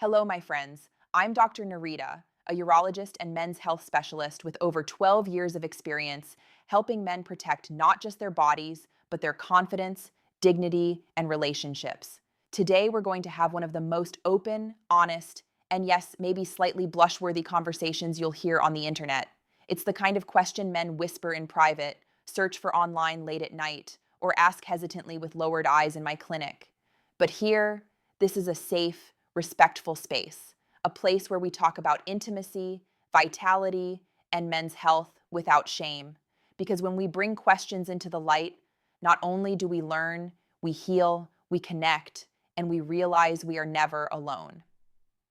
Hello, my friends. I'm Dr. Narita, a urologist and men's health specialist with over 12 years of experience helping men protect not just their bodies, but their confidence, dignity, and relationships. Today, we're going to have one of the most open, honest, and yes, maybe slightly blush-worthy conversations you'll hear on the internet. It's the kind of question men whisper in private, search for online late at night, or ask hesitantly with lowered eyes in my clinic. But here, this is a safe, respectful space, a place where we talk about intimacy, vitality, and men's health without shame. Because when we bring questions into the light, not only do we learn, we heal, we connect, and we realize we are never alone.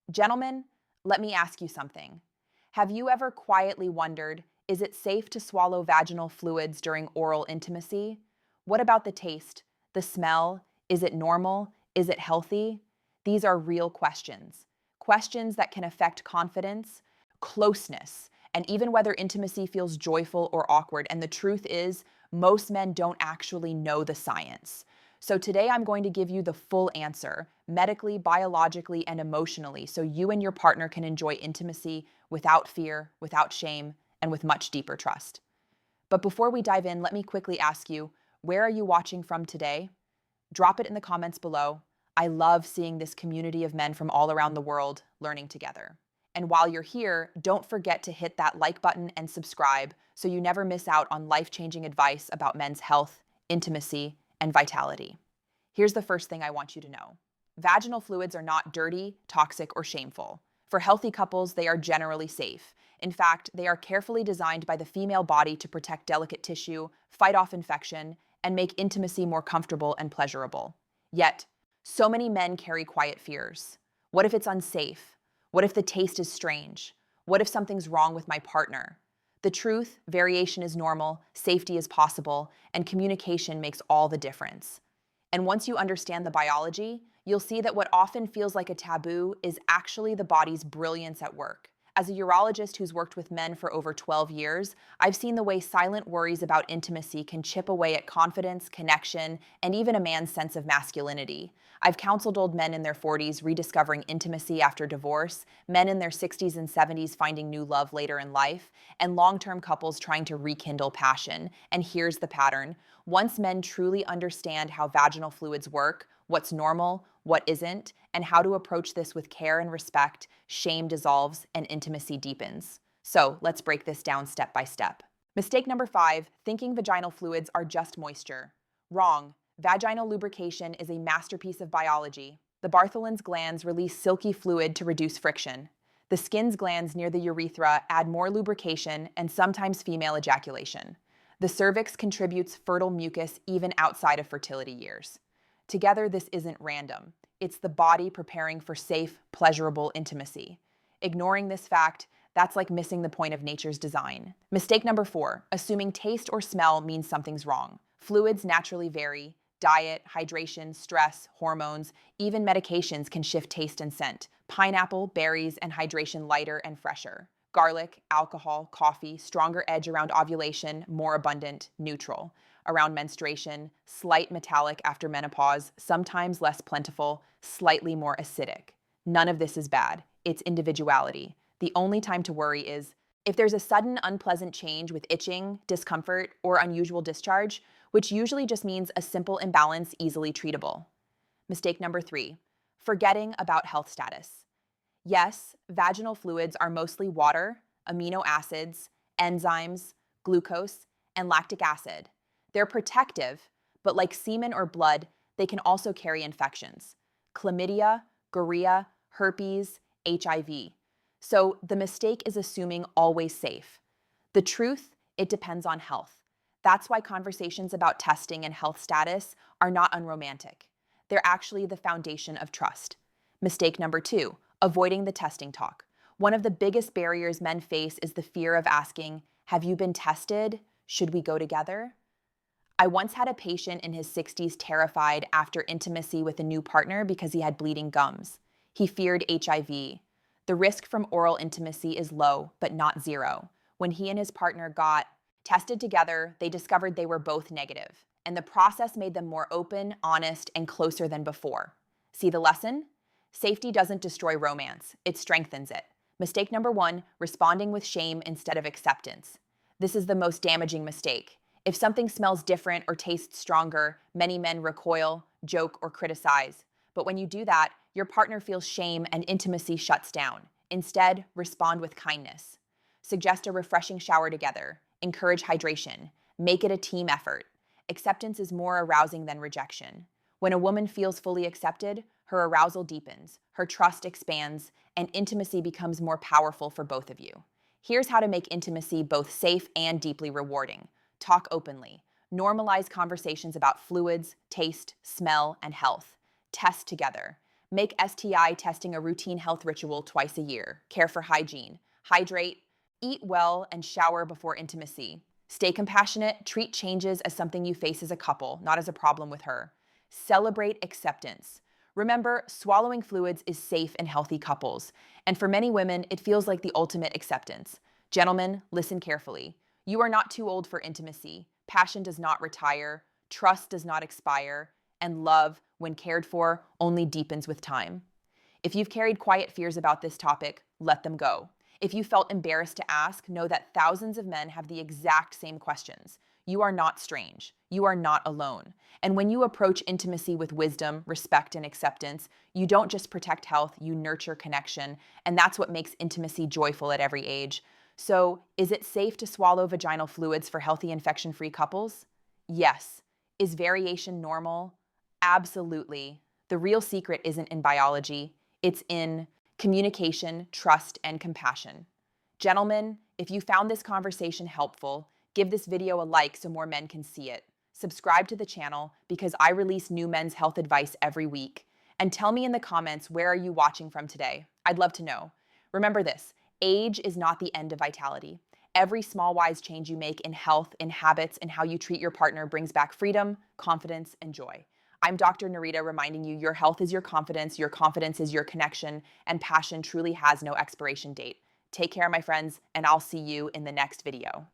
Gentlemen, let me ask you something. Have you ever quietly wondered, is it safe to swallow vaginal fluids during oral intimacy? What about the taste, the smell? Is it normal? Is it healthy? These are real questions. Questions that can affect confidence, closeness, and even whether intimacy feels joyful or awkward. And the truth is, most men don't actually know the science. So today I'm going to give you the full answer, medically, biologically, and emotionally, so you and your partner can enjoy intimacy without fear, without shame, and with much deeper trust. But before we dive in, let me quickly ask you, where are you watching from today? Drop it in the comments below. I love seeing this community of men from all around the world learning together. And while you're here, don't forget to hit that like button and subscribe so you never miss out on life-changing advice about men's health, intimacy, and vitality. Here's the first thing I want you to know. Vaginal fluids are not dirty, toxic, or shameful. For healthy couples, they are generally safe. In fact, they are carefully designed by the female body to protect delicate tissue, fight off infection, and make intimacy more comfortable and pleasurable. Yet, so many men carry quiet fears. What if it's unsafe? What if the taste is strange? What if something's wrong with my partner? The truth, variation is normal, safety is possible, and communication makes all the difference. And once you understand the biology, you'll see that what often feels like a taboo is actually the body's brilliance at work. As a urologist who's worked with men for over 12 years, I've seen the way silent worries about intimacy can chip away at confidence, connection, and even a man's sense of masculinity. I've counseled old men in their 40s rediscovering intimacy after divorce, men in their 60s and 70s finding new love later in life, and long-term couples trying to rekindle passion. And here's the pattern. Once men truly understand how vaginal fluids work, what's normal, what isn't, and how to approach this with care and respect, shame dissolves and intimacy deepens. So let's break this down step by step. Mistake number 5, thinking vaginal fluids are just moisture. Wrong. Vaginal lubrication is a masterpiece of biology. The Bartholin's glands release silky fluid to reduce friction. The skin's glands near the urethra add more lubrication and sometimes female ejaculation. The cervix contributes fertile mucus even outside of fertility years. Together, this isn't random. It's the body preparing for safe, pleasurable intimacy. Ignoring this fact, that's like missing the point of nature's design. Mistake number 4, assuming taste or smell means something's wrong. Fluids naturally vary. Diet, hydration, stress, hormones, even medications can shift taste and scent. Pineapple, berries, and hydration lighter and fresher. Garlic, alcohol, coffee, stronger edge around ovulation, more abundant, neutral. Around menstruation, slight metallic after menopause, sometimes less plentiful, slightly more acidic. None of this is bad. It's individuality. The only time to worry is if there's a sudden unpleasant change with itching, discomfort, or unusual discharge, which usually just means a simple imbalance easily treatable. Mistake number 3, forgetting about health status. Yes, vaginal fluids are mostly water, amino acids, enzymes, glucose, and lactic acid. They're protective, but like semen or blood, they can also carry infections. Chlamydia, gonorrhea, herpes, HIV. So the mistake is assuming always safe. The truth, it depends on health. That's why conversations about testing and health status are not unromantic. They're actually the foundation of trust. Mistake number 2, avoiding the testing talk. One of the biggest barriers men face is the fear of asking, have you been tested? Should we go together? I once had a patient in his 60s terrified after intimacy with a new partner because he had bleeding gums. He feared HIV. The risk from oral intimacy is low, but not zero. When he and his partner got tested together, they discovered they were both negative, and the process made them more open, honest, and closer than before. See the lesson? Safety doesn't destroy romance, it strengthens it. Mistake number 1, responding with shame instead of acceptance. This is the most damaging mistake. If something smells different or tastes stronger, many men recoil, joke, or criticize. But when you do that, your partner feels shame and intimacy shuts down. Instead, respond with kindness. Suggest a refreshing shower together. Encourage hydration. Make it a team effort. Acceptance is more arousing than rejection. When a woman feels fully accepted, her arousal deepens, her trust expands, and intimacy becomes more powerful for both of you. Here's how to make intimacy both safe and deeply rewarding. Talk openly. Normalize conversations about fluids, taste, smell, and health. Test together. Make STI testing a routine health ritual twice a year. Care for hygiene. Hydrate, eat well, and shower before intimacy. Stay compassionate. Treat changes as something you face as a couple, not as a problem with her. Celebrate acceptance. Remember, swallowing fluids is safe in healthy couples, and for many women, it feels like the ultimate acceptance. Gentlemen, listen carefully. You are not too old for intimacy. Passion does not retire, trust does not expire, and love, when cared for, only deepens with time. If you've carried quiet fears about this topic, let them go. If you felt embarrassed to ask, know that thousands of men have the exact same questions. You are not strange. You are not alone. And when you approach intimacy with wisdom, respect, and acceptance, you don't just protect health, you nurture connection. And that's what makes intimacy joyful at every age. So, is it safe to swallow vaginal fluids for healthy, infection-free couples? Yes. Is variation normal? Absolutely. The real secret isn't in biology, it's in communication, trust, and compassion. Gentlemen, if you found this conversation helpful, give this video a like so more men can see it. Subscribe to the channel because I release new men's health advice every week. And tell me in the comments, where are you watching from today? I'd love to know. Remember this, age is not the end of vitality. Every small wise change you make in health, in habits, and how you treat your partner brings back freedom, confidence, and joy. I'm Dr. Narita reminding you your health is your confidence is your connection, and passion truly has no expiration date. Take care, my friends, and I'll see you in the next video.